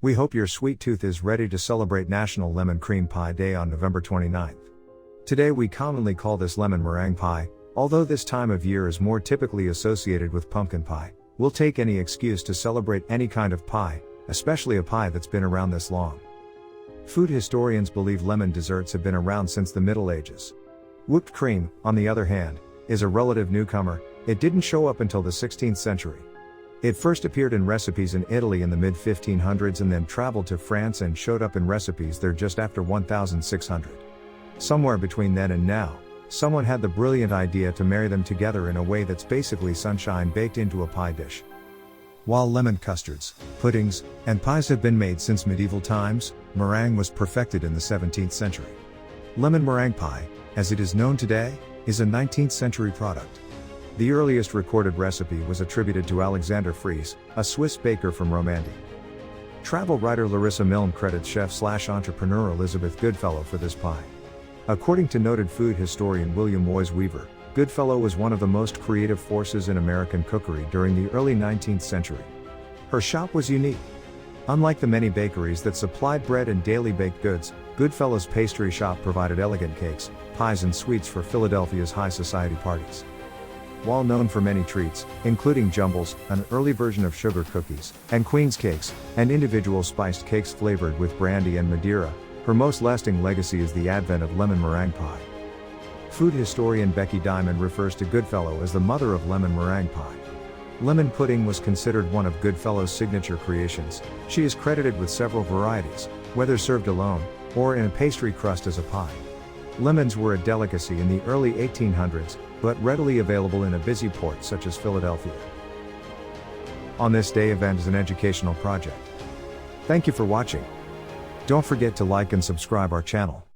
We hope your sweet tooth is ready to celebrate National Lemon Cream Pie Day on November 29th. Today we commonly call this lemon meringue pie, although this time of year is more typically associated with pumpkin pie. We'll take any excuse to celebrate any kind of pie, especially a pie that's been around this long. Food historians believe lemon desserts have been around since the Middle Ages. Whipped cream, on the other hand, is a relative newcomer. It didn't show up until the 16th century. It first appeared in recipes in Italy in the mid-1500s and then traveled to France and showed up in recipes there just after 1600. Somewhere between then and now, someone had the brilliant idea to marry them together in a way that's basically sunshine baked into a pie dish. While lemon custards, puddings, and pies have been made since medieval times, meringue was perfected in the 17th century. Lemon meringue pie, as it is known today, is a 19th century product. The earliest recorded recipe was attributed to Alexander Fries, a Swiss baker from Romandy. Travel writer Larissa Milne credits chef/entrepreneur Elizabeth Goodfellow for this pie. According to noted food historian William Woys Weaver, Goodfellow was one of the most creative forces in American cookery during the early 19th century. Her shop was unique. Unlike the many bakeries that supplied bread and daily baked goods, Goodfellow's pastry shop provided elegant cakes, pies and sweets for Philadelphia's high society parties. While known for many treats, including jumbles, an early version of sugar cookies, and Queen's cakes, and individual spiced cakes flavored with brandy and Madeira, her most lasting legacy is the advent of lemon meringue pie. Food historian Becky Diamond refers to Goodfellow as the mother of lemon meringue pie. Lemon pudding was considered one of Goodfellow's signature creations. She is credited with several varieties, whether served alone, or in a pastry crust as a pie. Lemons were a delicacy in the early 1800s, but readily available in a busy port such as Philadelphia. On This Day event is an educational project. Thank you for watching. Don't forget to like and subscribe our channel.